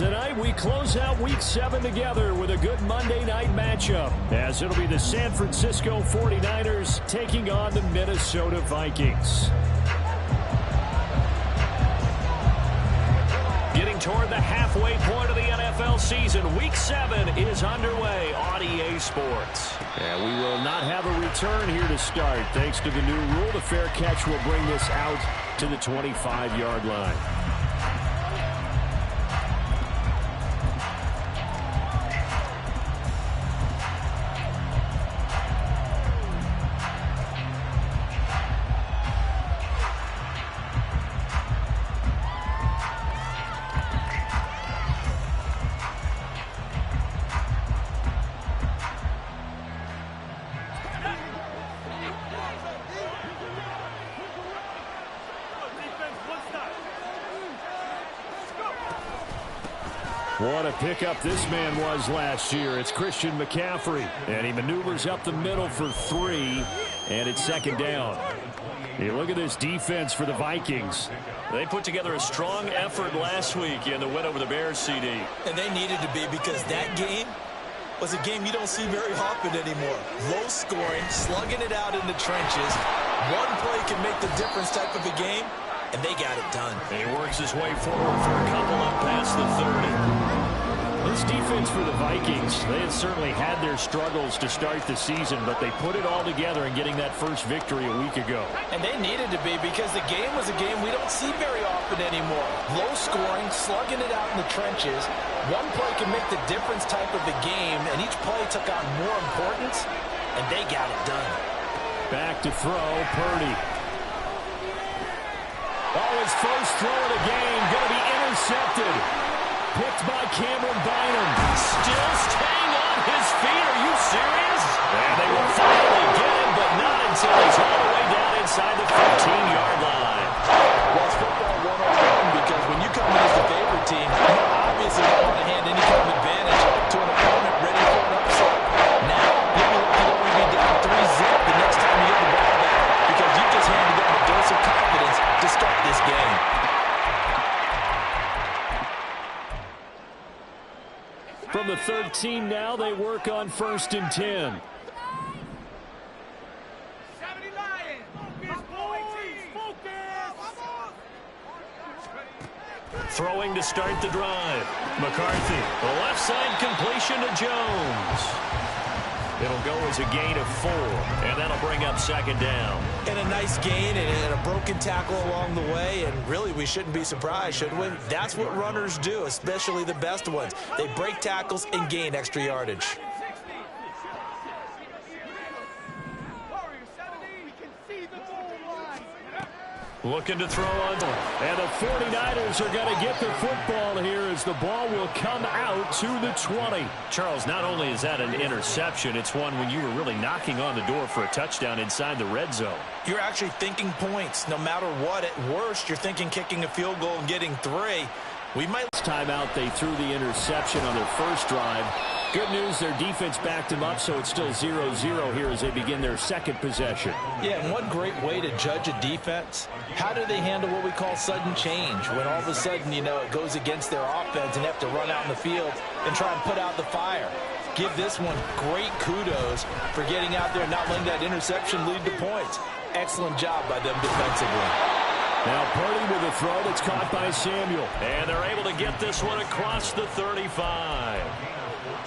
Tonight we close out Week 7 together with a good Monday night matchup, as it'll be the San Francisco 49ers taking on the Minnesota Vikings. Getting toward the halfway point of the NFL season, Week 7 is underway on EA Sports. And we will not have a return here to start. Thanks to the new rule, the fair catch will bring this out to the 25-yard line. What a pickup this man was last year. It's Christian McCaffrey, and he maneuvers up the middle for 3, and it's second down. You look at this defense for the Vikings. They put together a strong effort last week in the win over the Bears, CD. And they needed to be, because that game was a game you don't see very often anymore. Low scoring, slugging it out in the trenches. One play can make the difference type of a game, and they got it done. And he works his way forward for a couple up past the 30. This defense for the Vikings, they had certainly had their struggles to start the season, but they put it all together in getting that first victory a week ago. And they needed to be, because the game was a game we don't see very often anymore. Low scoring, slugging it out in the trenches. One play can make the difference type of the game, and each play took on more importance, and they got it done. Back to throw, Purdy. Oh, his first throw of the game, going to be intercepted. Picked by Cameron Bynum. Still staying on his feet. Are you serious? And they will finally get him, but not until he's all the way down inside the 15-yard line. Well, it's football 101, because when you come in as the favorite team, you obviously don't want to hand any kind of advantage to an opponent ready for an upset. Now, you'll only be down 3-zip the next time you get the ball back, because you just handed them a dose of confidence to start this game. From the 13 now, they work on 1st and 10. Throwing to start the drive. McCarthy, the left side completion to Jones. It'll go as a gain of 4, and that'll bring up second down. And a nice gain and a broken tackle along the way, and really we shouldn't be surprised, should we? That's what runners do, especially the best ones. They break tackles and gain extra yardage. Looking to throw on. And the 49ers are going to get the football here as the ball will come out to the 20. Charles, not only is that an interception, it's one when you were really knocking on the door for a touchdown inside the red zone. You're actually thinking points. No matter what, at worst, you're thinking kicking a field goal and getting 3. We might. Timeout, they threw the interception on their first drive. Good news, their defense backed them up, so it's still 0-0 here as they begin their second possession. Yeah, and one great way to judge a defense, how do they handle what we call sudden change? When all of a sudden, you know, it goes against their offense and they have to run out in the field and try and put out the fire. Give this one great kudos for getting out there and not letting that interception lead to points. Excellent job by them defensively. Now Purdy with a throw that's caught by Samuel. And they're able to get this one across the 35.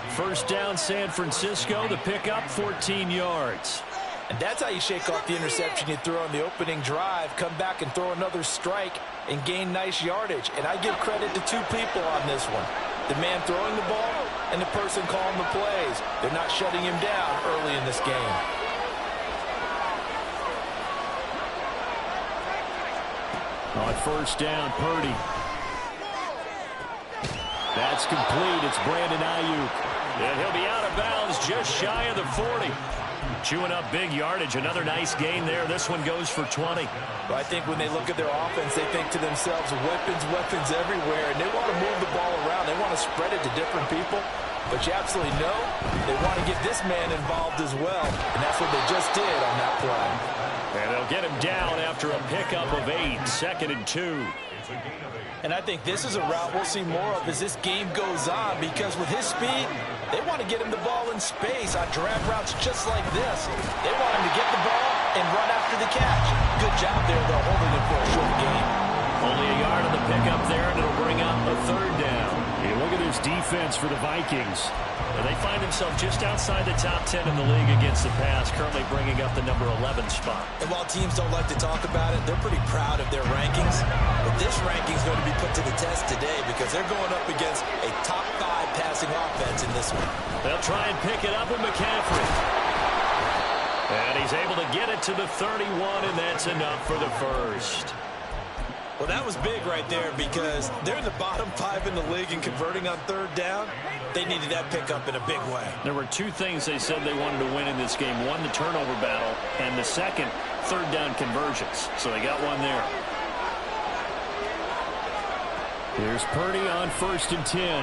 First down, San Francisco. The pickup, 14 yards. And that's how you shake off the interception you threw on the opening drive. Come back and throw another strike and gain nice yardage. And I give credit to 2 people on this one. The man throwing the ball and the person calling the plays. They're not shutting him down early in this game. On first down, Purdy. That's complete. It's Brandon Ayuk. And he'll be out of bounds just shy of the 40. Chewing up big yardage. Another nice gain there. This one goes for 20. But I think when they look at their offense, they think to themselves, weapons everywhere. And they want to move the ball around. They want to spread it to different people. But you absolutely know they want to get this man involved as well. And that's what they just did on that play. And they'll get him down after a pickup of 8, 2nd and 2. And I think this is a route we'll see more of as this game goes on, because with his speed, they want to get him the ball in space on drag routes just like this. They want him to get the ball and run after the catch. Good job there, though, holding it for a short game. Only a yard on the pickup there, and it'll bring up a 3rd down. You look at this defense for the Vikings. And they find themselves just outside the top 10 in the league against the pass, currently bringing up the number 11 spot. And while teams don't like to talk about it, they're pretty proud of their rankings. But this ranking is going to be put to the test today because they're going up against a top 5 passing offense in this one. They'll try and pick it up with McCaffrey. And he's able to get it to the 31, and that's enough for the first. Well, that was big right there because they're in the bottom 5 in the league in converting on 3rd down. They needed that pickup in a big way. There were 2 things they said they wanted to win in this game. One, the turnover battle, and the second, 3rd down conversions. So they got one there. Here's Purdy on 1st and 10.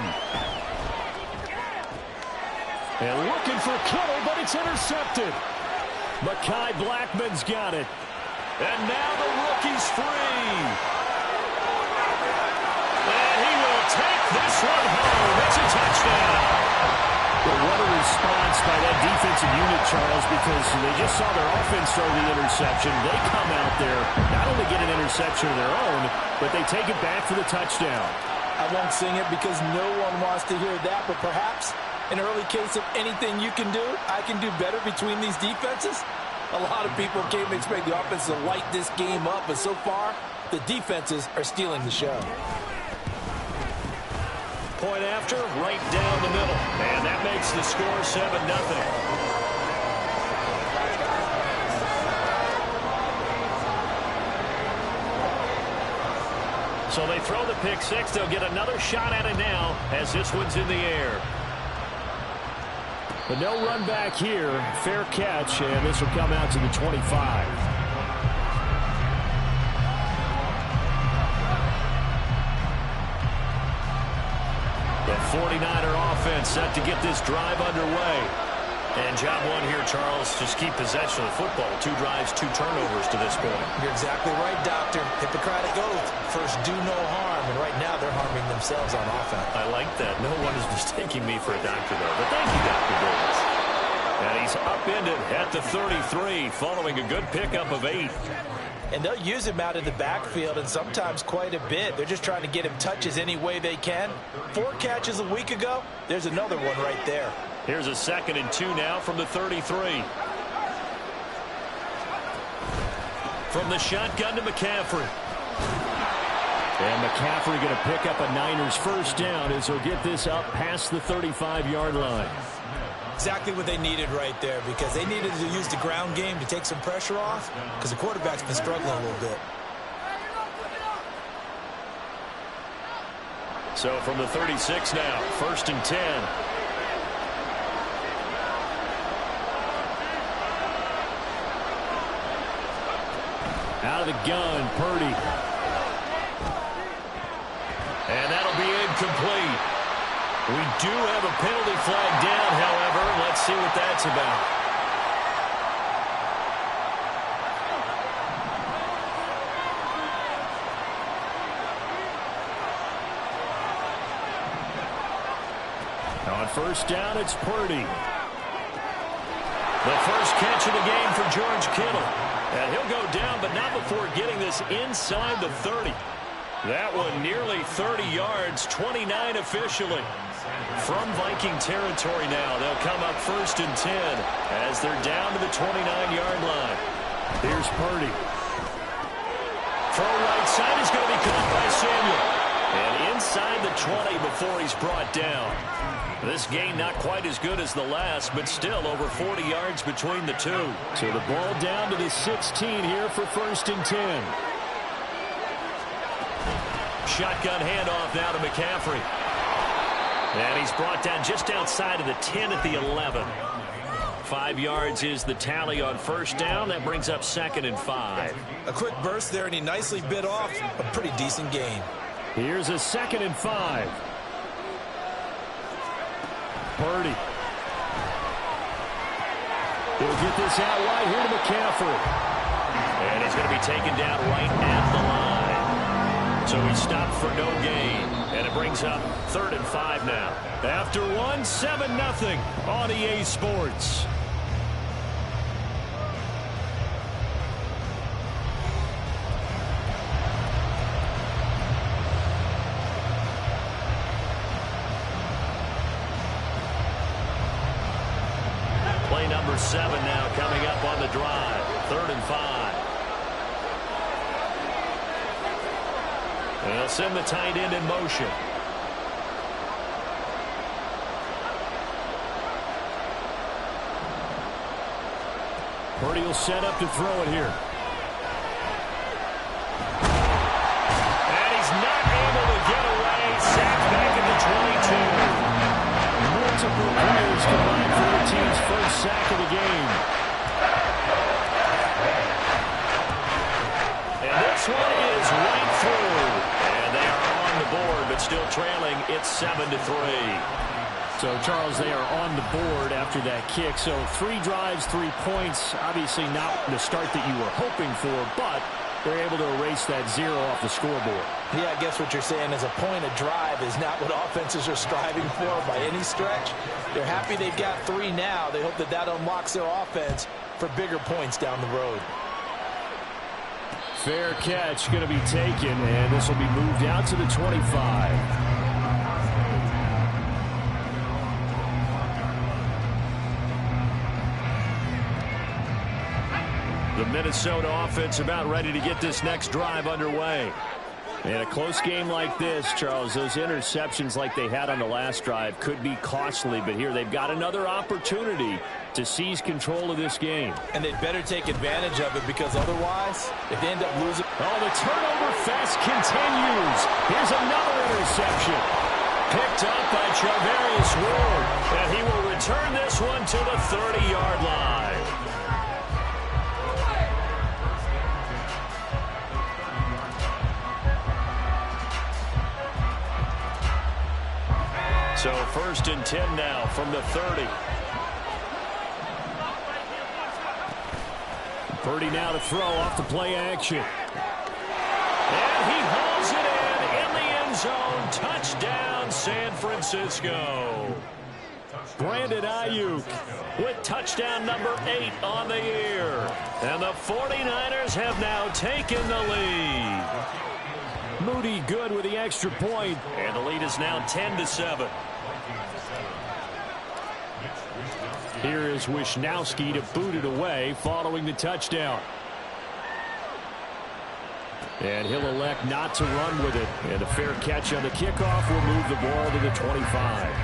And looking for Kittle, but it's intercepted. Mekhi Blackman's got it. And now the rookie's free. And he will take this one home. It's a touchdown. But what a response by that defensive unit, Charles, because they just saw their offense throw the interception. They come out there, not only get an interception of their own, but they take it back for the touchdown. I won't sing it because no one wants to hear that, but perhaps an early case of anything you can do, I can do better between these defenses. A lot of people came to expect the offense to light this game up, but so far, the defenses are stealing the show. Point after, right down the middle. And that makes the score 7-0. So they throw the pick 6. They'll get another shot at it now as this one's in the air. But no run back here. Fair catch, and this will come out to the 25. The 49er offense set to get this drive underway. And job one here, Charles, just keep possession of the football. 2 drives, 2 turnovers to this point. You're exactly right, Doctor. Hippocratic oath. First, do no harm. And right now, they're harming themselves on offense. I like that. No one is mistaking me for a doctor, though. But thank you, Dr. Davis. And he's upended at the 33, following a good pickup of 8. And they'll use him out of the backfield, and sometimes quite a bit. They're just trying to get him touches any way they can. 4 catches a week ago. There's another one right there. Here's a 2nd and 2 now from the 33. From the shotgun to McCaffrey. And McCaffrey going to pick up a Niners first down as he'll get this up past the 35-yard line. Exactly what they needed right there, because they needed to use the ground game to take some pressure off, because the quarterback's been struggling a little bit. So from the 36 now, 1st and 10. Out of the gun, Purdy. And that'll be incomplete. We do have a penalty flag down, however. Let's see what that's about. On 1st down, it's Purdy. The first catch of the game for George Kittle. And he'll go down, but not before getting this inside the 30. That one nearly 30 yards, 29 officially. From Viking territory now, they'll come up 1st and 10 as they're down to the 29-yard line. Here's Purdy. Throw right side is going to be caught by Samuel. And inside the 20 before he's brought down. This gain not quite as good as the last, but still over 40 yards between the two. So the ball down to the 16 here for 1st and 10. Shotgun handoff now to McCaffrey. And he's brought down just outside of the 10 at the 11. 5 yards is the tally on 1st down. That brings up 2nd and 5. A quick burst there, and he nicely bit off a pretty decent gain. Here's a 2nd and 5. Purdy. He'll get this out wide here to McCaffrey. And he's going to be taken down right at the line. So he stopped for no gain. And it brings up 3rd and 5 now. After one, 7-0 on EA Sports. Play number 7 now coming up on the drive. 3rd and 5. And they'll send the tight end in motion. Purdy will set up to throw it here. And he's not able to get away. Sacked back at the 22. Multiple players combined for their team's first sack of the game. And this one is right through. And they are on the board, but still trailing. It's 7-3. So, Charles, they are on the board after that kick. So 3 drives, 3 points. Obviously not the start that you were hoping for, but they're able to erase that 0 off the scoreboard. Yeah, I guess what you're saying is a point of drive is not what offenses are striving for by any stretch. They're happy they've got 3 now. They hope that that unlocks their offense for bigger points down the road. Fair catch going to be taken, and this will be moved out to the 25. The Minnesota offense about ready to get this next drive underway. And a close game like this, Charles, those interceptions like they had on the last drive could be costly, but here they've got another opportunity to seize control of this game. And they'd better take advantage of it, because otherwise, if they end up losing... Oh, the turnover fest continues. Here's another interception. Picked up by Charvarius Ward, and he will return this one to the 30-yard line. So 1st and 10 now from the 30. Purdy now to throw off the play action. And he hauls it in the end zone. Touchdown, San Francisco. Brandon Ayuk with touchdown number 8 on the year. And the 49ers have now taken the lead. Moody good with the extra point, and the lead is now 10-7. Here is Wisnowski to boot it away following the touchdown. And he'll elect not to run with it. And a fair catch on the kickoff will move the ball to the 25.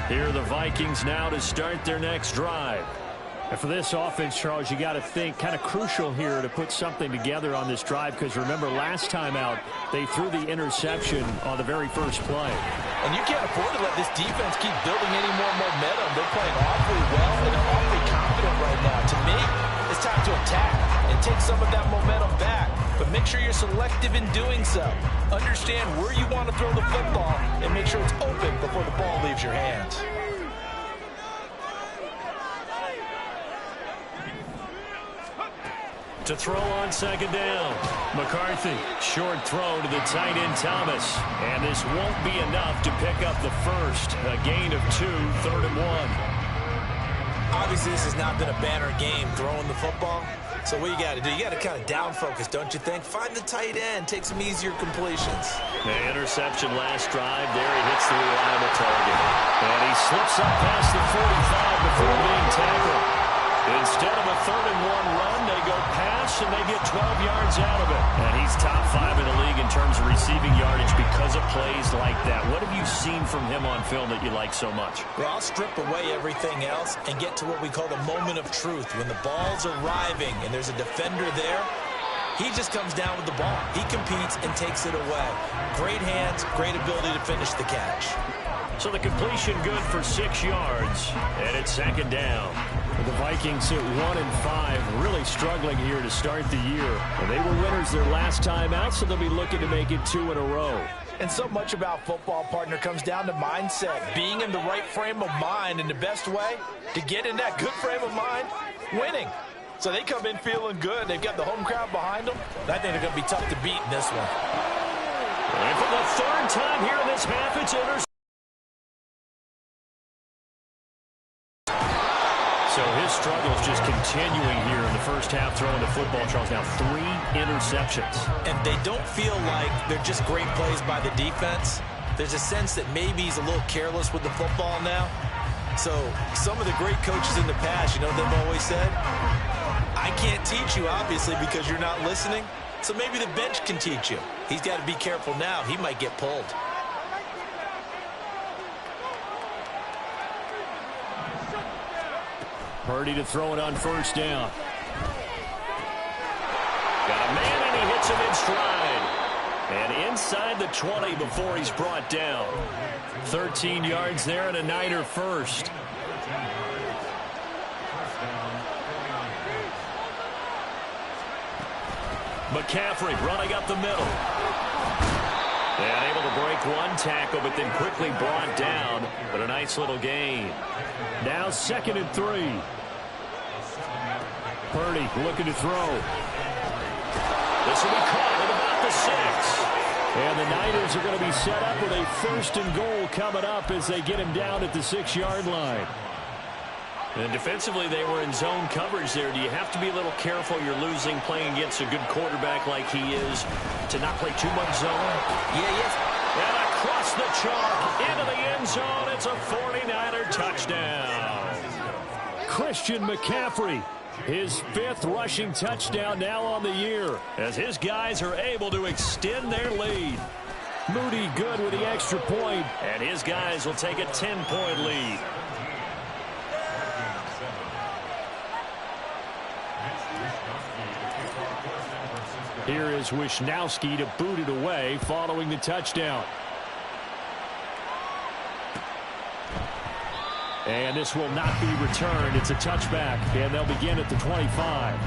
Here are the Vikings now to start their next drive. And for this offense, Charles, you got to think kind of crucial here to put something together on this drive, because remember last time out they threw the interception on the very first play. And you can't afford to let this defense keep building any more momentum. They're playing awfully well, and they're awfully confident right now. To me, it's time to attack and take some of that momentum back. But make sure you're selective in doing so. Understand where you want to throw the football and make sure it's open before the ball leaves your hands. To throw on 2nd down. McCarthy, short throw to the tight end Thomas. And this won't be enough to pick up the first. A gain of 2, 3rd and 1. Obviously, this has not been a banner game throwing the football. So what you got to do, you got to kind of down focus, don't you think? Find the tight end, take some easier completions. The interception last drive. There he hits the reliable target. And he slips up past the 45 before being tackled. Instead of a 3rd and 1 run, they go pass and they get 12 yards out of it. And he's top 5 in the league in terms of receiving yardage because of plays like that. What have you seen from him on film that you like so much? Well, I'll strip away everything else and get to what we call the moment of truth. When the ball's arriving and there's a defender there, he just comes down with the ball. He competes and takes it away. Great hands, great ability to finish the catch. So the completion good for 6 yards, and it's 2nd down. The Vikings at 1-5, really struggling here to start the year. And they were winners their last time out, so they'll be looking to make it 2 in a row. And so much about football, partner, comes down to mindset. Being in the right frame of mind, and the best way to get in that good frame of mind, winning. So they come in feeling good. They've got the home crowd behind them. I think they're going to be tough to beat in this one. And for the third time here in this half, it's intercepted. So his struggles just continuing here in the first half, throwing the football. Charles, now 3 interceptions. And they don't feel like they're just great plays by the defense. There's a sense that maybe he's a little careless with the football now. So some of the great coaches in the past, you know, they've always said, I can't teach you, obviously, because you're not listening. So maybe the bench can teach you. He's got to be careful now. He might get pulled. Purdy to throw it on first down. Got a man, and he hits him in stride. And inside the 20 before he's brought down. 13 yards there and a Niner first. McCaffrey running up the middle. And able to break one tackle, but then quickly brought down. But a nice little gain. Now 2nd and 3. Purdy looking to throw. This will be caught at about the 6. And the Niners are going to be set up with a 1st and goal coming up as they get him down at the 6-yard line. And defensively, they were in zone coverage there. Do you have to be a little careful? You're losing playing against a good quarterback like he is to not play too much zone? Yeah, yes. And across the chalk into the end zone. It's a 49er touchdown. Christian McCaffrey, his 5th rushing touchdown now on the year as his guys are able to extend their lead. Moody good with the extra point, and his guys will take a 10-point lead. Here is Wisnowski to boot it away following the touchdown. And this will not be returned. It's a touchback, and they'll begin at the 25.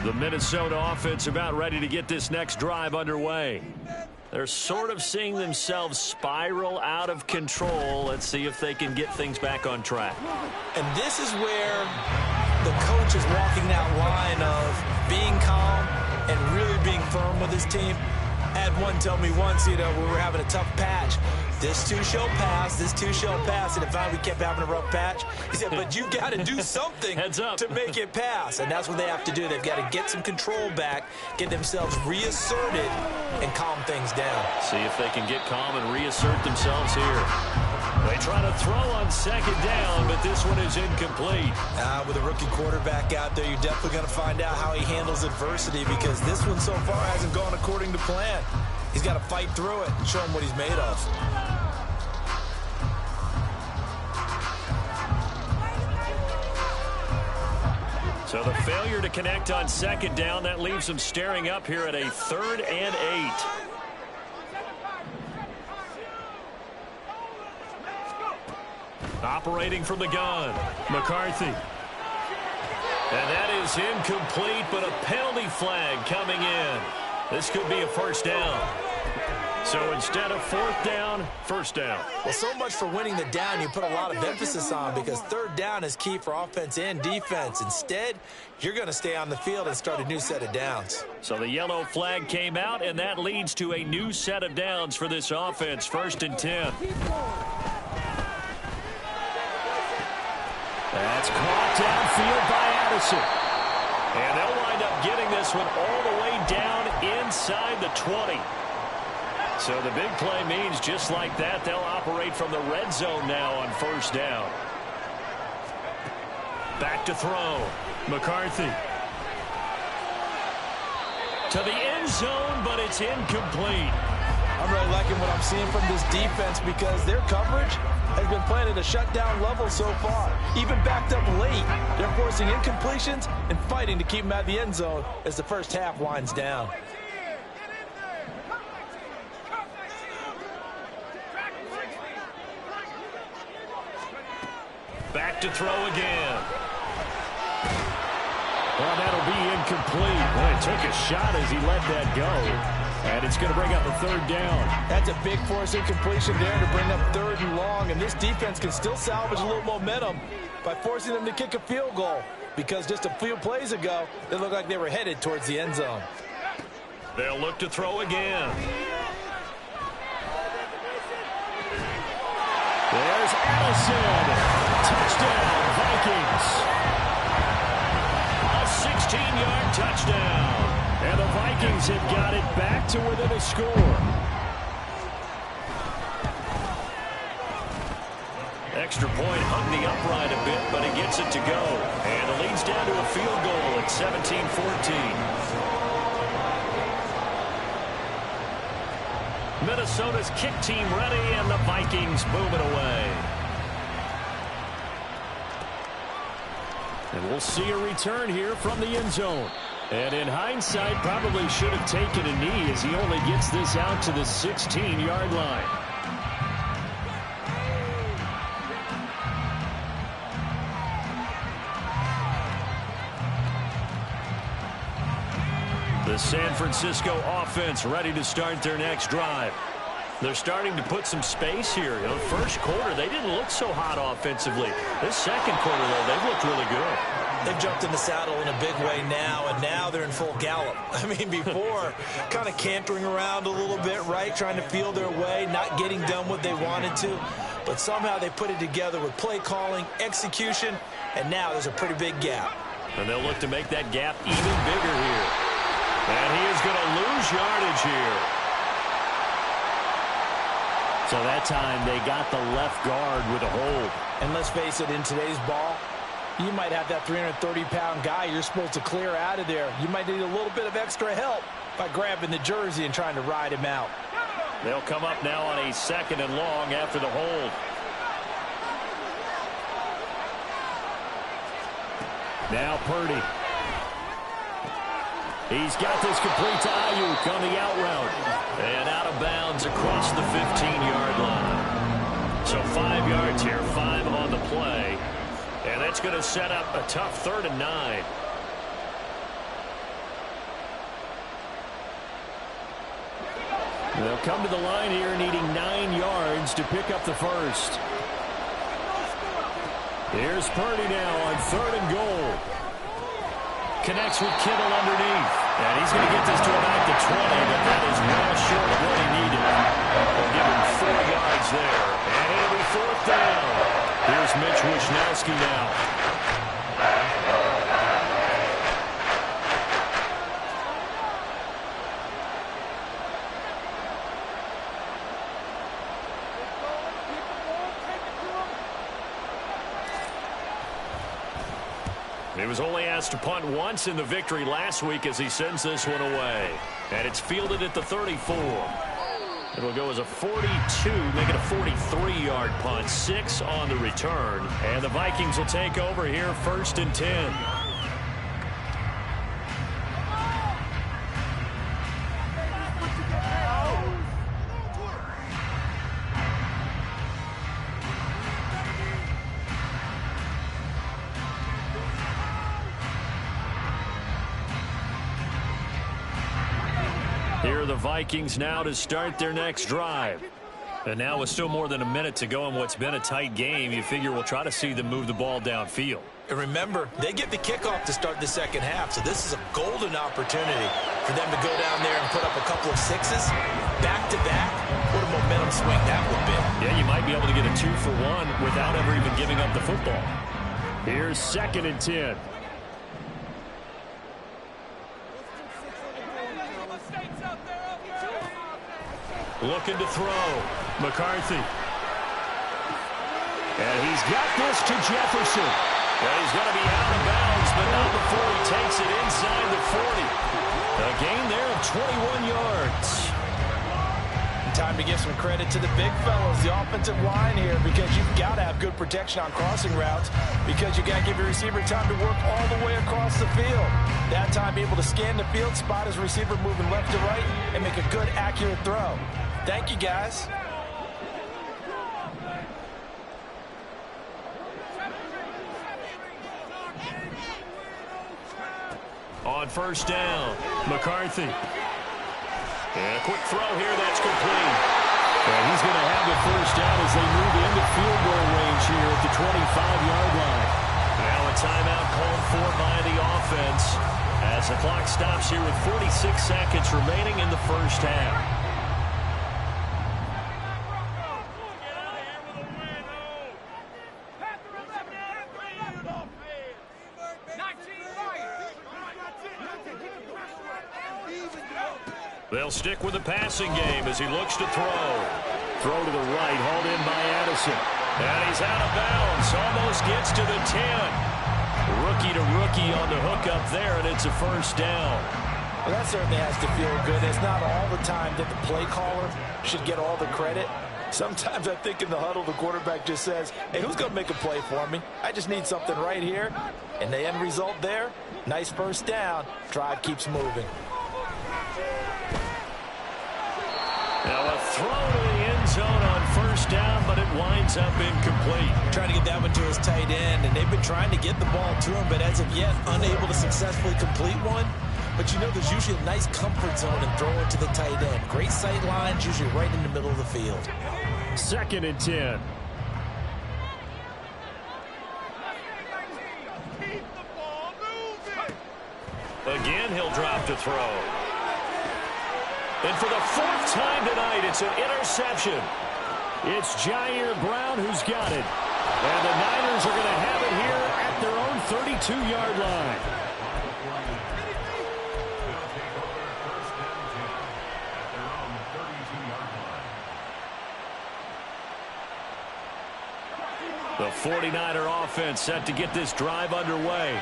The Minnesota offense about ready to get this next drive underway. They're sort of seeing themselves spiral out of control. Let's see if they can get things back on track. And this is where the coach is walking that line of being calm and really being firm with his team. I had one tell me once, you know, we were having a tough patch. This too shall pass, this too shall pass. And if we kept having a rough patch, he said, but you got to do something to make it pass. And that's what they have to do. They've got to get some control back, get themselves reasserted, and calm things down. See if they can get calm and reassert themselves here. They try to throw on 2nd down, but this one is incomplete. With a rookie quarterback out there, you're definitely going to find out how he handles adversity, because this one so far hasn't gone according to plan. He's got to fight through it and show him what he's made of. So the failure to connect on 2nd down, that leaves them staring up here at a 3rd and 8. Operating from the gun, McCarthy. And that is incomplete, but a penalty flag coming in. This could be a 1st down. So instead of 4th down, 1st down. Well, so much for winning the down you put a lot of emphasis on, because 3rd down is key for offense and defense. Instead, you're going to stay on the field and start a new set of downs. So the yellow flag came out, and that leads to a new set of downs for this offense. 1st and 10. That's caught downfield by Addison. And they'll wind up getting this one all the way down inside the 20. So the big play means just like that, they'll operate from the red zone now on 1st down. Back to throw. McCarthy. To the end zone, but it's incomplete. I'm really liking what I'm seeing from this defense, because their coverage has been playing at a shutdown level so far. Even backed up late, they're forcing incompletions and fighting to keep them out of the end zone as the first half winds down. back to throw again. Well, that'll be incomplete. Well, he took a shot as he let that go. And it's going to bring up a third down. That's a big force incompletion there to bring up 3rd and long. And this defense can still salvage a little momentum by forcing them to kick a field goal. Because just a few plays ago, they looked like they were headed towards the end zone. They'll look to throw again. There's Addison. Touchdown, Vikings. A 16-yard touchdown. And the Vikings have got it back to within a score. Extra point hung the upright a bit, but he gets it to go. And it leads down to a field goal at 17-14. Minnesota's kick team ready, and the Vikings move it away. And we'll see a return here from the end zone. And in hindsight, probably should have taken a knee as he only gets this out to the 16-yard line. The San Francisco offense ready to start their next drive. They're starting to put some space here. You know, first quarter, they didn't look so hot offensively. This second quarter, though, they've looked really good. They've jumped in the saddle in a big way now, and now they're in full gallop. I mean, before, kind of cantering around a little bit, right, trying to feel their way, not getting done what they wanted to. But somehow they put it together with play calling, execution, and now there's a pretty big gap. And they'll look to make that gap even bigger here. And he is going to lose yardage here. So that time they got the left guard with a hold. And let's face it, in today's ball, you might have that 330-pound guy you're supposed to clear out of there. You might need a little bit of extra help by grabbing the jersey and trying to ride him out. They'll come up now on a 2nd and long after the hold. Now Purdy. He's got this complete to Ayuk on the out route. And out of bounds across the 15-yard line. So 5 yards here, 5 on the play. And that's going to set up a tough 3rd and 9. They'll come to the line here needing 9 yards to pick up the first. Here's Purdy now on 3rd and goal. Connects with Kittle underneath. And he's going to get this to about the 20, but that is well short of what he needed. They'll give him 4 yards there. And it'll be 4th down. Here's Mitch Wishnowski now. He was only asked to punt once in the victory last week as he sends this one away. And it's fielded at the 34. It'll go as a 42, make it a 43-yard punt, 6 on the return. And the Vikings will take over here 1st and 10. Here are the Vikings now to start their next drive. And now with still more than a minute to go in what's been a tight game, you figure we'll try to see them move the ball downfield. And remember, they get the kickoff to start the second half, so this is a golden opportunity for them to go down there and put up a couple of 6s back-to-back. What a momentum swing that would be. Yeah, you might be able to get a 2-for-1 without ever even giving up the football. Here's 2nd and 10. Looking to throw. McCarthy. And he's got this to Jefferson. And he's going to be out of bounds, but not before he takes it inside the 40. A gain there of 21 yards. Time to give some credit to the big fellas, the offensive line here, because you've got to have good protection on crossing routes, because you got to give your receiver time to work all the way across the field. That time, be able to scan the field, spot his receiver moving left to right, and make a good, accurate throw. Thank you, guys. on first down. McCarthy. And a quick throw here. That's complete. And he's going to have the first down as they move into field goal range here at the 25-yard line. Now a timeout called for by the offense as the clock stops here with 46 seconds remaining in the first half. They'll stick with the passing game as he looks to throw. Throw to the right, hauled in by Addison. And he's out of bounds, almost gets to the 10. Rookie to rookie on the hook up there, and it's a first down. Well, that certainly has to feel good. It's not all the time that the play caller should get all the credit. Sometimes I think in the huddle, the quarterback just says, hey, who's going to make a play for me? I just need something right here. And the end result there, nice first down. Drive keeps moving. Now a throw to the end zone on first down, but it winds up incomplete. Trying to get that one to his tight end, and they've been trying to get the ball to him, but as of yet, unable to successfully complete one. But you know there's usually a nice comfort zone in throwing to the tight end. Great sight lines, usually right in the middle of the field. 2nd and 10. Again, he'll drop to throw. And for the 4th time tonight, it's an interception. It's Jair Brown who's got it. And the Niners are going to have it here at their own 32-yard line. The 49er offense set to get this drive underway.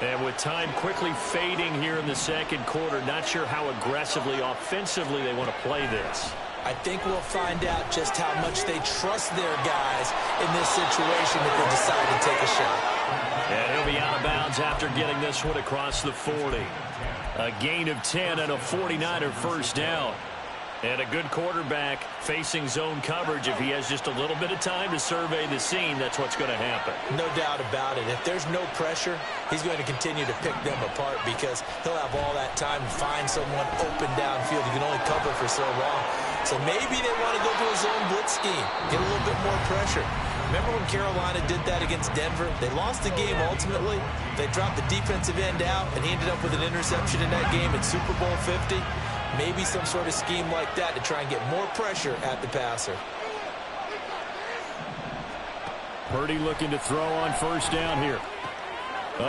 And with time quickly fading here in the second quarter, not sure how aggressively, offensively they want to play this. I think we'll find out just how much they trust their guys in this situation if they decide to take a shot. And he'll be out of bounds after getting this one across the 40. A gain of 10 and a 49er first down. And a good quarterback facing zone coverage. If he has just a little bit of time to survey the scene, that's what's going to happen. No doubt about it. If there's no pressure, he's going to continue to pick them apart because he'll have all that time to find someone open downfield. You can only cover for so long. So maybe they want to go to a zone blitz scheme, get a little bit more pressure. Remember when Carolina did that against Denver? They lost the game ultimately. They dropped the defensive end out, and he ended up with an interception in that game at Super Bowl 50. Maybe some sort of scheme like that to try and get more pressure at the passer. Purdy looking to throw on first down here.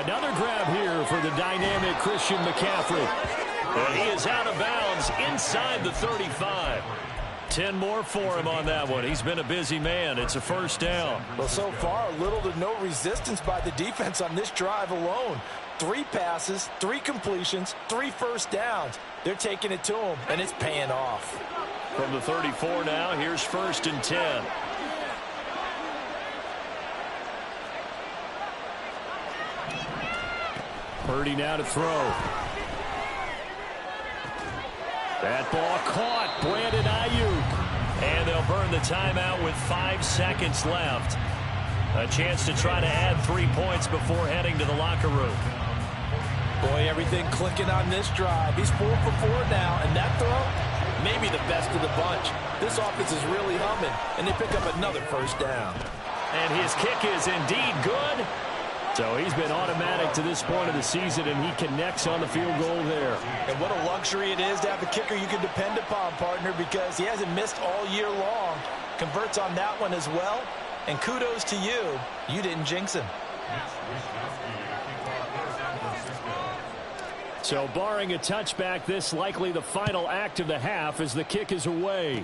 Another grab here for the dynamic Christian McCaffrey. And he is out of bounds inside the 35. 10 more for him on that one. He's been a busy man. It's a first down. Well, so far, little to no resistance by the defense on this drive alone. 3 passes, 3 completions, 3 first downs. They're taking it to him, and it's paying off. From the 34 now, here's 1st and 10. Purdy now to throw. That ball caught. Brandon Ayuk. And they'll burn the timeout with 5 seconds left. A chance to try to add 3 points before heading to the locker room. Boy, everything clicking on this drive. He's 4 for 4 now, and that throw, maybe the best of the bunch. This offense is really humming, and they pick up another first down. And his kick is indeed good. So he's been automatic to this point of the season, and he connects on the field goal there. And what a luxury it is to have a kicker you can depend upon, partner, because he hasn't missed all year long. Converts on that one as well. And kudos to you. You didn't jinx him. So barring a touchback, this likely the final act of the half as the kick is away.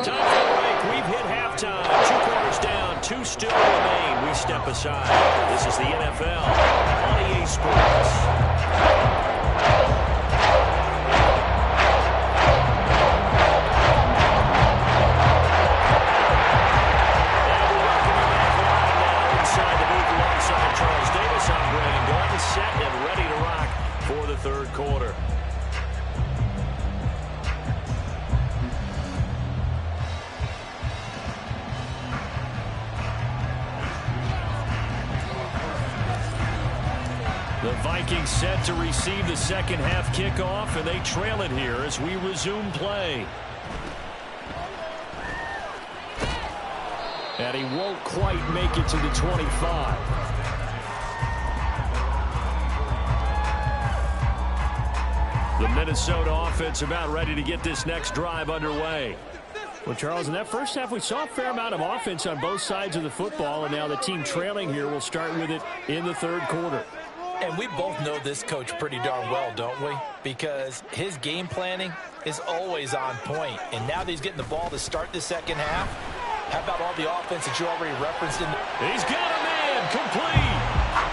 Time for a break. We've hit halftime. 2 quarters down, 2 still remain. We step aside. This is the NFL on EA Sports. Set and ready to rock for the 3rd quarter. The Vikings set to receive the second half kickoff, and they trail it here as we resume play. And he won't quite make it to the 25. The Minnesota offense about ready to get this next drive underway. Well, Charles, in that first half, we saw a fair amount of offense on both sides of the football, and now the team trailing here will start with it in the third quarter. And we both know this coach pretty darn well, don't we? Because his game planning is always on point. And now that he's getting the ball to start the second half, how about all the offense that you already referenced? He's got a man, complete.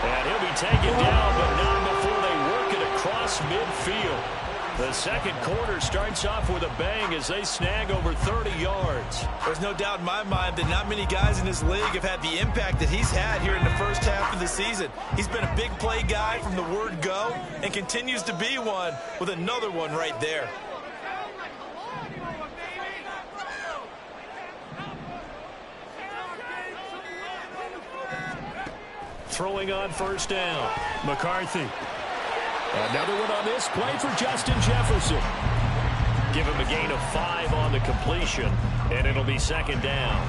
And he'll be taken down, but not before they work it across midfield. The second quarter starts off with a bang as they snag over 30 yards. There's no doubt in my mind that not many guys in this league have had the impact that he's had here in the first half of the season. He's been a big play guy from the word go and continues to be one with another one right there. Throwing on first down. McCarthy. Another one on this play for Justin Jefferson. Give him a gain of 5 on the completion, and it'll be second down.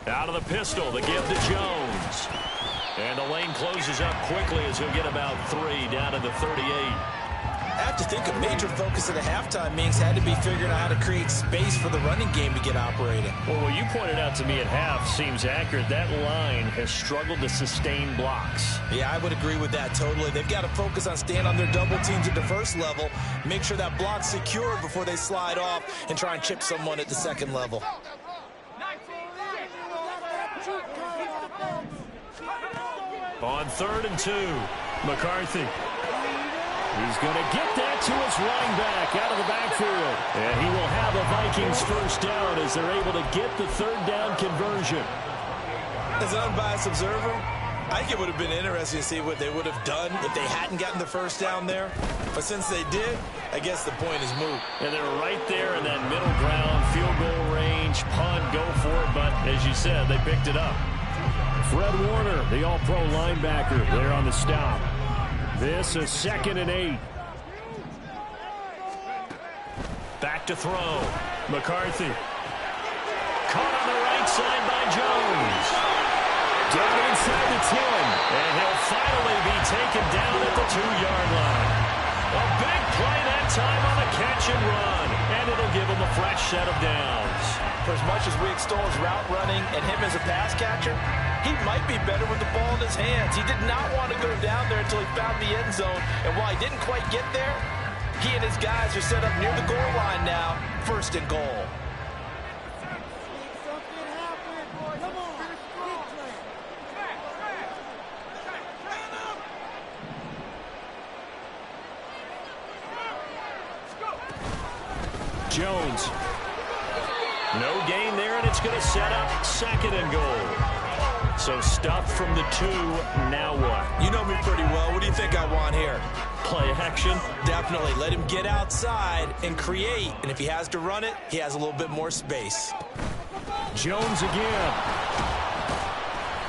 Out of the pistol, the give to Jones. And the lane closes up quickly as he'll get about 3 down to the 38. I have to think a major focus of the halftime meetings had to be figuring out how to create space for the running game to get operating. Well, what you pointed out to me at half seems accurate. That line has struggled to sustain blocks. Yeah, I would agree with that totally. They've got to focus on staying on their double teams at the first level, make sure that block's secure before they slide off and try and chip someone at the second level. On 3rd and 2, McCarthy. He's going to get that to his running back out of the backfield. And he will have a Vikings first down as they're able to get the third down conversion. As an unbiased observer, I think it would have been interesting to see what they would have done if they hadn't gotten the first down there. But since they did, I guess the point is moot. And they're right there in that middle ground, field goal range, punt, go for it. But as you said, they picked it up. Fred Warner, the all-pro linebacker, there on the stop. This is 2nd and 8. Back to throw. McCarthy. Caught on the right side by Jones. Down inside the 10. And he'll finally be taken down at the 2-yard line. A big play that time on the catch and run. And it'll give him a fresh set of downs. For as much as we extol his route running and him as a pass catcher, he might be better with the ball in his hands. He did not want to go down there until he found the end zone. And while he didn't quite get there, he and his guys are set up near the goal line now. 1st and goal. Jones. No gain there, and it's going to set up 2nd and goal. So stuffed from the 2, now what? You know me pretty well. What do you think I want here? Play action? Definitely. Let him get outside and create. And if he has to run it, he has a little bit more space. Jones again.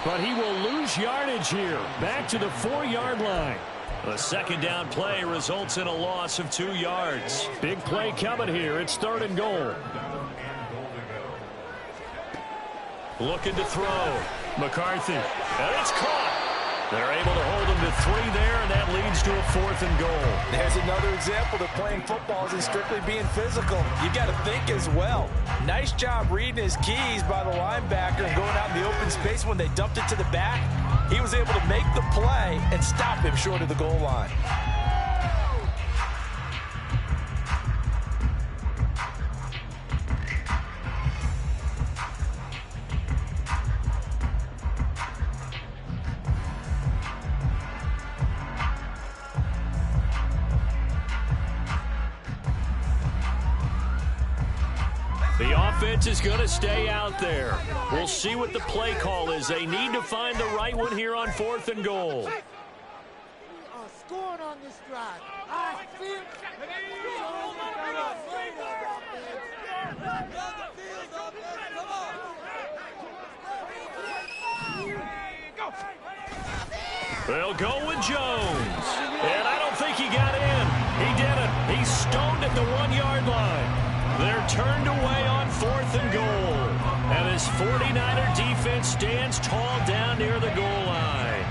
But he will lose yardage here. Back to the 4-yard line. The second down play results in a loss of 2 yards. Big play coming here. It's 3rd and goal. Looking to throw. McCarthy. And it's caught. They're able to hold him to 3 there, and that leads to a 4th and goal. There's another example that playing football isn't strictly being physical. You got to think as well. Nice job reading his keys by the linebacker and going out in the open space when they dumped it to the back. He was able to make the play and stop him short of the goal line. The offense is going to stay out there. We'll see what the play call is. They need to find the right one here on 4th and goal. Scoring on this drive. I think They'll go with Jones. And I don't think he got in. He didn't. He's stoned at the 1-yard line. They're turned away on 4th and goal. And this 49er defense stands tall down near the goal line.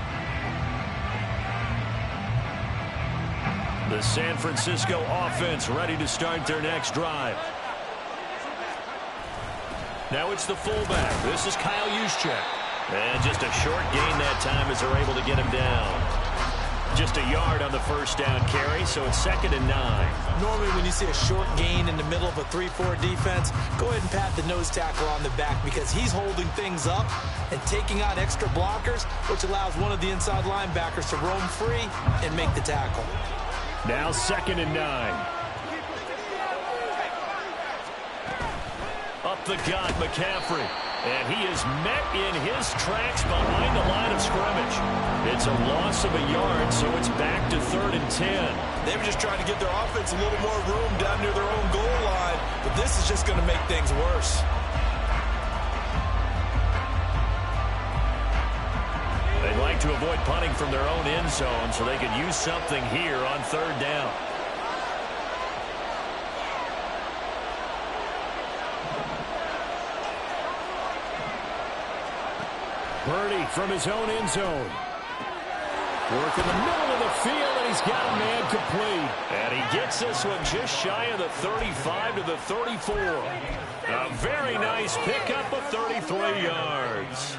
The San Francisco offense ready to start their next drive. Now it's the fullback. This is Kyle Juszczyk. And just a short gain that time as they're able to get him down. Just a yard on the first down carry, so it's 2nd and 9. Normally when you see a short gain in the middle of a 3-4 defense, go ahead and pat the nose tackle on the back because he's holding things up and taking out extra blockers, which allows one of the inside linebackers to roam free and make the tackle. Now 2nd and 9. Up the gut, McCaffrey. And he is met in his tracks behind the line of scrimmage. It's a loss of a yard, so it's back to 3rd and 10. They were just trying to give their offense a little more room down near their own goal line, but this is just going to make things worse. They'd like to avoid punting from their own end zone so they could use something here on 3rd down. Purdy from his own end zone. Work in the middle of the field, and he's got a man complete. And he gets this one just shy of the 35 to the 34. A very nice pickup of 33 yards.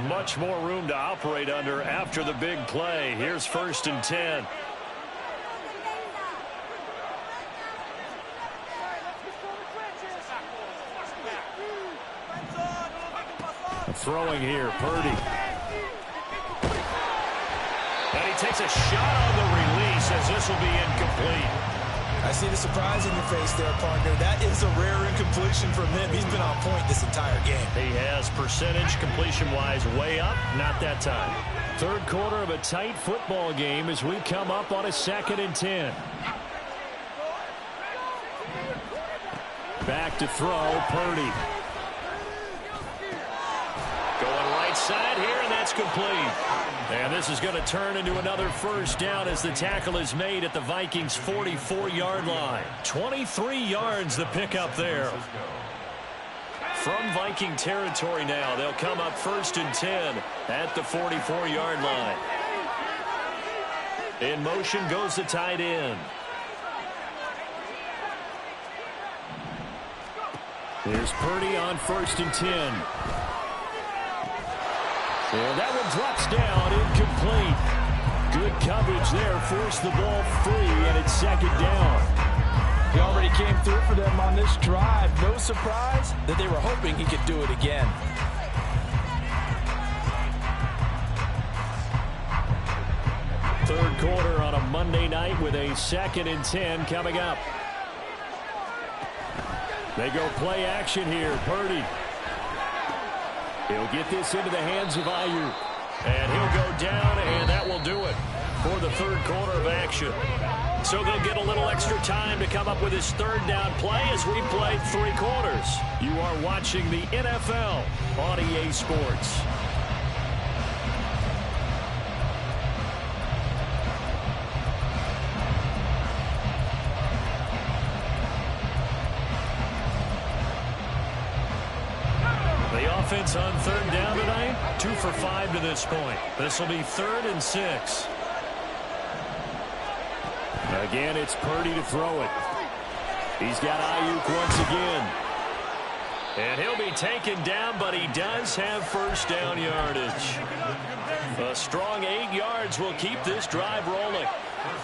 Much more room to operate under after the big play. Here's 1st and 10. Throwing here, Purdy. And he takes a shot on the release as this will be incomplete. I see the surprise in your face there, partner. That is a rare incompletion from him. He's been on point this entire game. He has percentage completion-wise way up, not that time. 3rd quarter of a tight football game as we come up on a 2nd and 10. Back to throw, Purdy. Going right side here, and that's complete. And this is going to turn into another first down as the tackle is made at the Vikings' 44-yard line. 23 yards the pickup there. From Viking territory now, they'll come up 1st and 10 at the 44-yard line. In motion goes the tight end. Here's Purdy on 1st and 10. And that one drops down, incomplete. Good coverage there, forced the ball free, and it's 2nd down. He already came through for them on this drive. No surprise that they were hoping he could do it again. Third quarter on a Monday night with a 2nd and 10 coming up. They go play action here, Purdy. He'll get this into the hands of Ayuk. And he'll go down, and that will do it for the 3rd quarter of action. So they'll get a little extra time to come up with his 3rd down play as we play 3 quarters. You are watching the NFL on EA Sports. Offense on 3rd down tonight, 2 for 5 to this point. This will be 3rd and 6. Again, it's Purdy to throw it. He's got Ayuk once again. And he'll be taken down, but he does have 1st down yardage. A strong 8 yards will keep this drive rolling.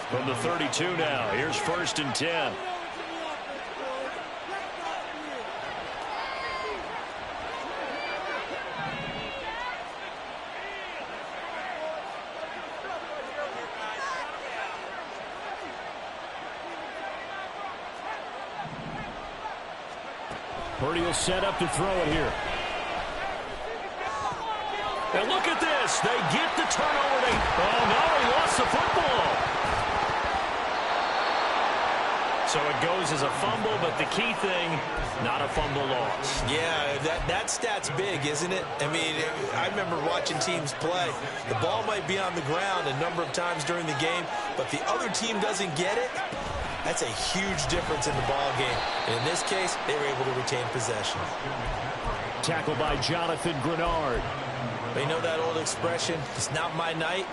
From the 32 now, here's 1st and 10. Purdy will set up to throw it here. And look at this. They get the turnover. Oh, no, he lost the football. So it goes as a fumble, but the key thing, not a fumble loss. Yeah, that stat's big, isn't it? I mean, I remember watching teams play. The ball might be on the ground a number of times during the game, but the other team doesn't get it. That's a huge difference in the ball game. And in this case, they were able to retain possession. Tackled by Jonathan Grenard. They know that old expression, it's not my night.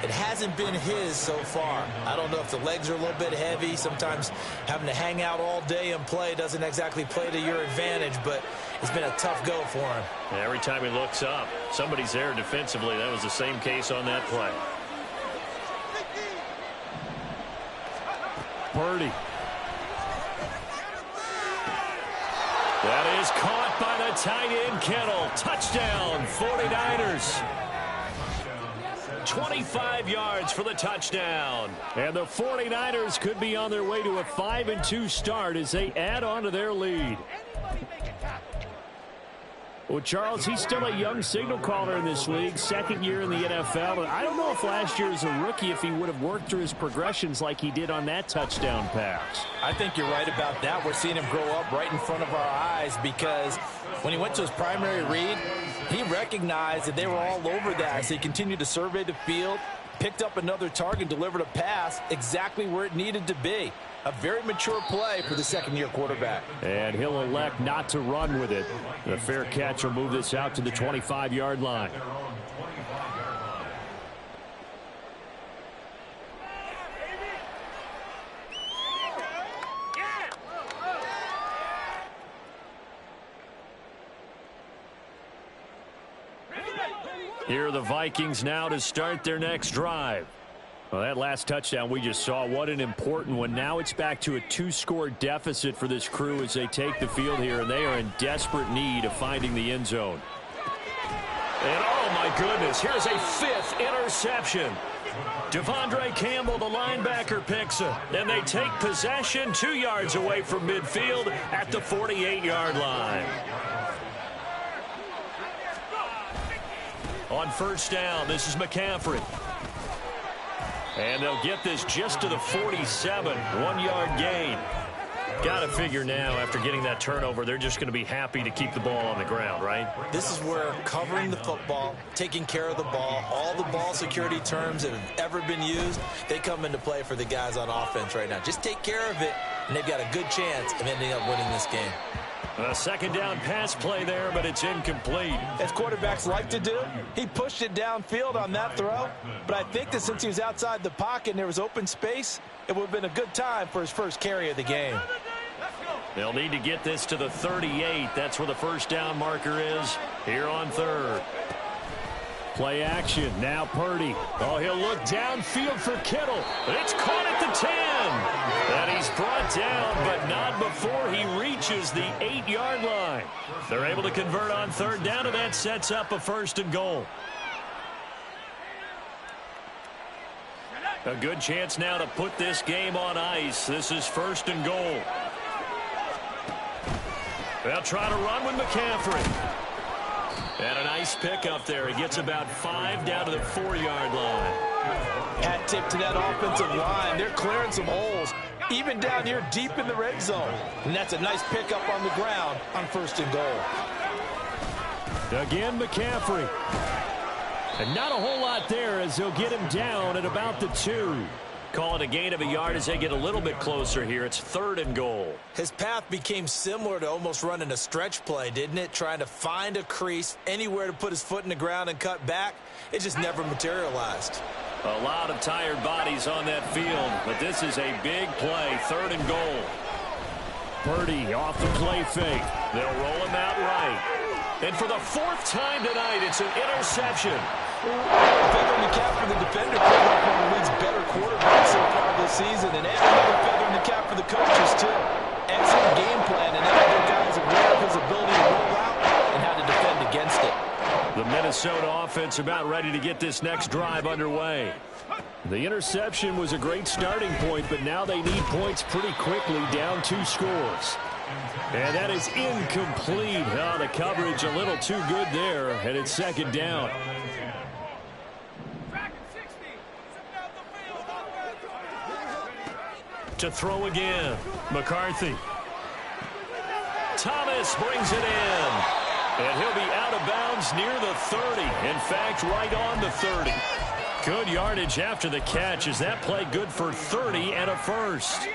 It hasn't been his so far. I don't know if the legs are a little bit heavy. Sometimes having to hang out all day and play doesn't exactly play to your advantage, but it's been a tough go for him. Every time he looks up, somebody's there defensively. That was the same case on that play. Purdy. That is caught by the tight end, Kittle. Touchdown, 49ers. 25 yards for the touchdown. And the 49ers could be on their way to a 5-2 start as they add on to their lead. Well, Charles, he's still a young signal caller in this league, second year in the NFL. And I don't know if last year as a rookie if he would have worked through his progressions like he did on that touchdown pass. I think you're right about that. We're seeing him grow up right in front of our eyes because when he went to his primary read, he recognized that they were all over that. So he continued to survey the field, picked up another target, delivered a pass exactly where it needed to be. A very mature play for the second-year quarterback. And he'll elect not to run with it. The fair catch will move this out to the 25-yard line. Here are the Vikings now to start their next drive. Well, that last touchdown we just saw, what an important one. Now it's back to a 2-score deficit for this crew as they take the field here, and they are in desperate need of finding the end zone. And oh my goodness, here's a 5th interception. Devondre Campbell, the linebacker, picks it. And they take possession 2 yards away from midfield at the 48-yard line. On first down, this is McCaffrey. And they'll get this just to the 47, 1-yard gain. Got to figure now, after getting that turnover, they're just going to be happy to keep the ball on the ground, right? This is where covering the football, taking care of the ball, all the ball security terms that have ever been used, they come into play for the guys on offense right now. Just take care of it, and they've got a good chance of ending up winning this game. A second down pass play there, but it's incomplete. As quarterbacks like to do, he pushed it downfield on that throw. But I think that since he was outside the pocket and there was open space, it would have been a good time for his first carry of the game. They'll need to get this to the 38. That's where the first down marker is here on third. Play action. Now Purdy. Oh, he'll look downfield for Kittle. It's caught at the 10. And he's brought down, but not before he reaches the 8-yard line. They're able to convert on third down, and that sets up a 1st and goal. A good chance now to put this game on ice. This is 1st and goal. They'll try to run with McCaffrey. And a nice pickup there. He gets about 5 down to the 4-yard line. Hat tip to that offensive line. They're clearing some holes, even down here deep in the red zone. And that's a nice pickup on the ground on 1st and goal. Again, McCaffrey. And not a whole lot there as they'll get him down at about the 2. Call it a gain of a yard as they get a little bit closer here. It's 3rd and goal. His path became similar to almost running a stretch play, didn't it? Trying to find a crease, anywhere to put his foot in the ground and cut back. It just never materialized. A lot of tired bodies on that field, but this is a big play. 3rd and goal. Purdy off the play fake. They'll roll him out right. And for the 4th time tonight, it's an interception. Feather in the cap for the defender, picking up one of the league's better quarterbacks so far this season, and another feather in the cap for the coaches, too. Excellent game plan, and now the guys are aware of his ability to roll out and how to defend against it. The Minnesota offense about ready to get this next drive underway. The interception was a great starting point, but now they need points pretty quickly, down 2 scores. And that is incomplete. Oh, the coverage a little too good there, and it's 2nd down. to throw again. McCarthy. Thomas brings it in. And he'll be out of bounds near the 30. In fact, right on the 30. Good yardage after the catch. Is that play good for 30 and a first?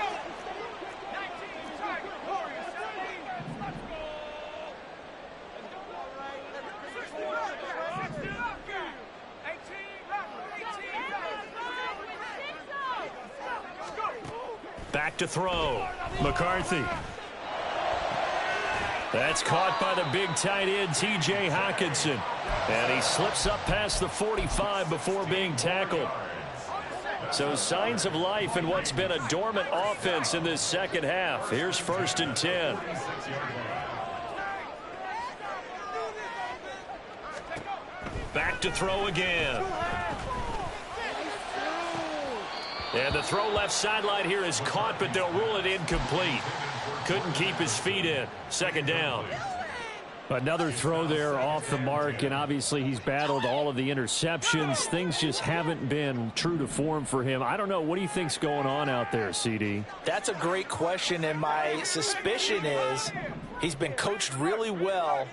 Back to throw. McCarthy. That's caught by the big tight end, T.J. Hockenson. And he slips up past the 45 before being tackled. So signs of life in what's been a dormant offense in this second half. Here's 1st and 10. Back to throw again. And the throw left sideline here is caught, but they'll rule it incomplete. Couldn't keep his feet in. 2nd down. Another throw there off the mark, and obviously he's battled all of the interceptions. Things just haven't been true to form for him. I don't know. What do you think's going on out there, CD? That's a great question, and my suspicion is he's been coached really well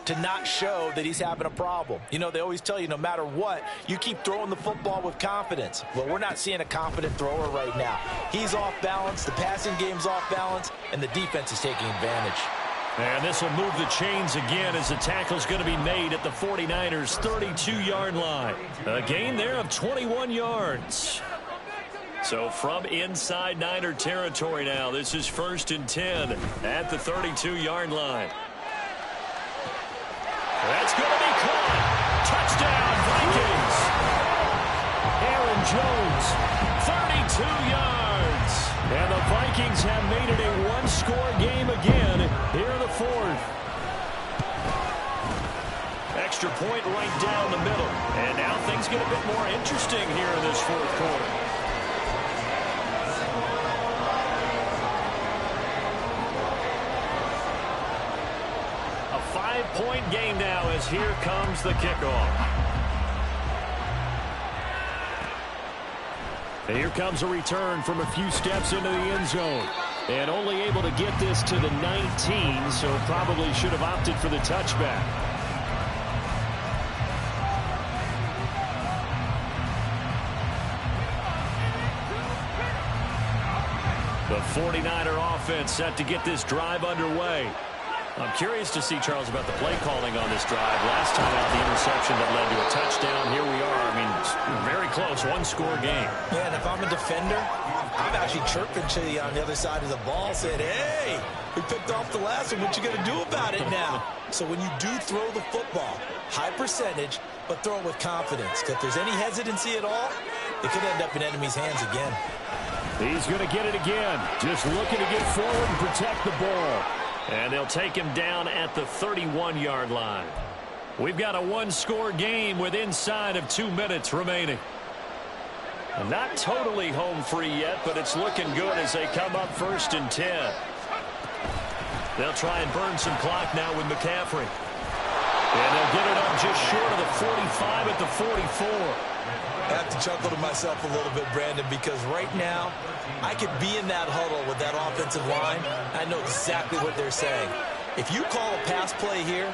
to not show that he's having a problem. You know, they always tell you no matter what, you keep throwing the football with confidence. Well, we're not seeing a confident thrower right now. He's off balance, the passing game's off balance, and the defense is taking advantage. And this will move the chains again as the tackle's going to be made at the 49ers' 32-yard line. A gain there of 21 yards. So from inside Niner territory now, this is 1st and 10 at the 32-yard line. That's going to be caught. Touchdown, Vikings. Aaron Jones, 32 yards. And the Vikings have made it a one-score game again here in the 4th. Extra point right down the middle. And now things get a bit more interesting here in this 4th quarter. A 5-point game now as here comes the kickoff. And here comes a return from a few steps into the end zone. And only able to get this to the 19, so probably should have opted for the touchback. The 49er offense set to get this drive underway. I'm curious to see, Charles, about the play calling on this drive. Last time out, the interception that led to a touchdown. Here we are. I mean, very close, one-score game. Yeah, and if I'm a defender, I'm actually chirping to you on the other side of the ball, saying, hey, we picked off the last one. What you going to do about it now? So when you do throw the football, high percentage, but throw it with confidence. Because if there's any hesitancy at all, it could end up in enemy's hands again. He's going to get it again. Just looking to get forward and protect the ball. And they'll take him down at the 31-yard line. We've got a one-score game with inside of 2 minutes remaining. And not totally home free yet, but it's looking good as they come up 1st and 10. They'll try and burn some clock now with McCaffrey. And they'll get it up just short of the 45 at the 44. I have to chuckle to myself a little bit, Brandon, because right now I could be in that huddle with that offensive line. I know exactly what they're saying. If you call a pass play here,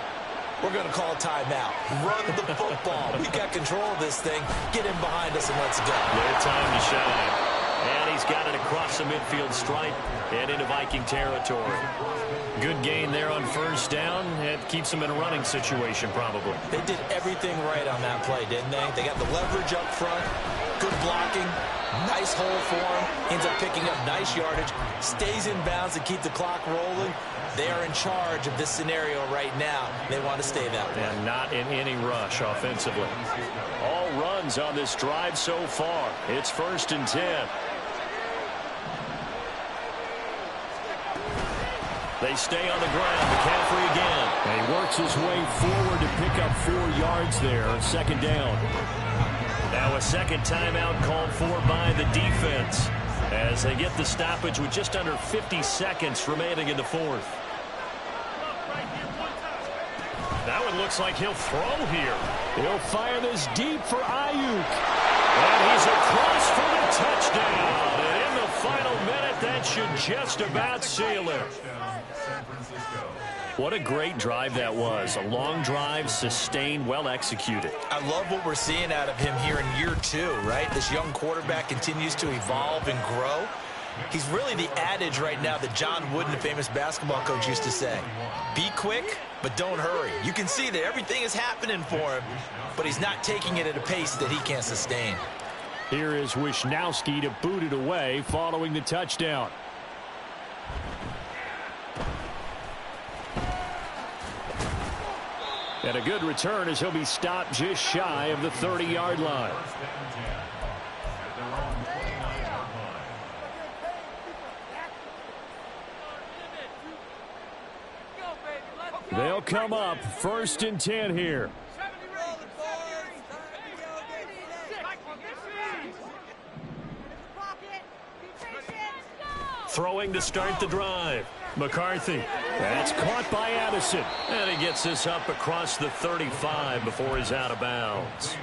we're going to call a timeout. Run the football. We got control of this thing. Get in behind us and let's go. Their time to shine. And he's got it across the midfield stripe and into Viking territory. Good gain there on 1st down. It keeps him in a running situation probably. They did everything right on that play, didn't they? They got the leverage up front, good blocking, nice hole for him. Ends up picking up nice yardage, stays in bounds to keep the clock rolling. They are in charge of this scenario right now. They want to stay that way. And not in any rush offensively. All runs on this drive so far. It's 1st and 10. They stay on the ground. McCaffrey again. And he works his way forward to pick up 4 yards there. 2nd down. Now a second timeout called for by the defense as they get the stoppage with just under 50 seconds remaining in the 4th. That one looks like he'll throw here. He'll fire this deep for Ayuk. And he's across for the touchdown. And in the final minute, that should just about seal it. What a great drive that was. A long drive, sustained, well executed. I love what we're seeing out of him here in year 2, right? This young quarterback continues to evolve and grow. He's really the adage right now that John Wooden, the famous basketball coach, used to say. Be quick, but don't hurry. You can see that everything is happening for him, but he's not taking it at a pace that he can't sustain. Here is Wisnowski to boot it away following the touchdown. And a good return as he'll be stopped just shy of the 30-yard line. They'll come up 1st and 10 here. Throwing to start the drive. McCarthy. That's caught by Addison. And he gets this up across the 35 before he's out of bounds.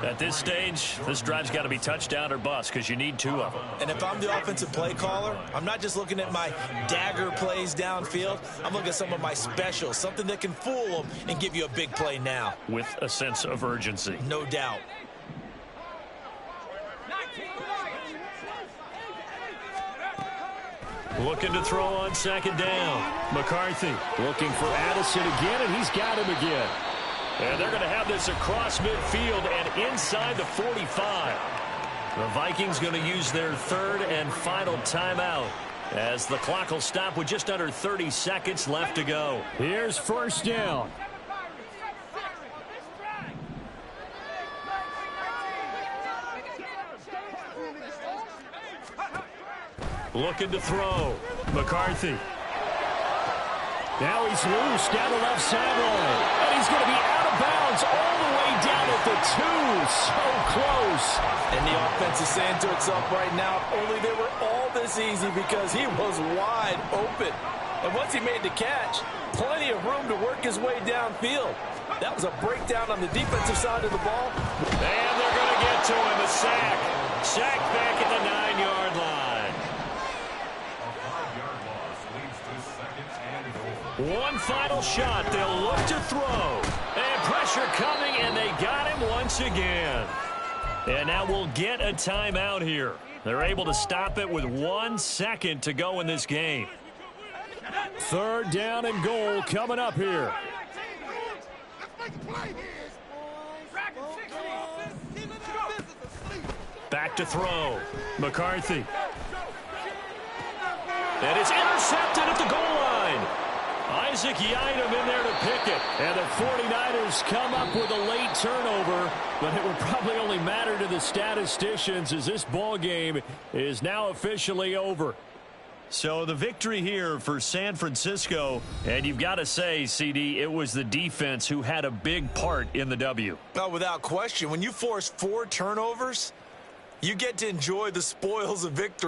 At this stage, this drive's got to be touchdown or bust because you need 2 of them. And if I'm the offensive play caller, I'm not just looking at my dagger plays downfield. I'm looking at some of my specials, something that can fool them and give you a big play now. With a sense of urgency. No doubt. Looking to throw on 2nd down. McCarthy looking for Addison again, and he's got him again. And they're going to have this across midfield and inside the 45. The Vikings going to use their 3rd and final timeout as the clock will stop with just under 30 seconds left to go. Here's 1st down. Looking to throw. McCarthy. Now he's loose down the left sideline. And he's going to be out of bounds all the way down at the 2. So close. And the offense is saying to itself right now, only they were all this easy because he was wide open. And once he made the catch, plenty of room to work his way downfield. That was a breakdown on the defensive side of the ball. And they're going to get to him. A sack. Sack back at the 9-yard line. One final shot. They'll look to throw. And pressure coming, and they got him once again. And now we'll get a timeout here. They're able to stop it with 1 second to go in this game. 3rd down and goal coming up here. Back to throw. McCarthy. And it's intercepted at the goal line. Isaac Yiadom in there to pick it. And the 49ers come up with a late turnover, but it will probably only matter to the statisticians as this ball game is now officially over. So the victory here for San Francisco, and you've got to say, CD, it was the defense who had a big part in the W. Oh, without question. When you force 4 turnovers, you get to enjoy the spoils of victory.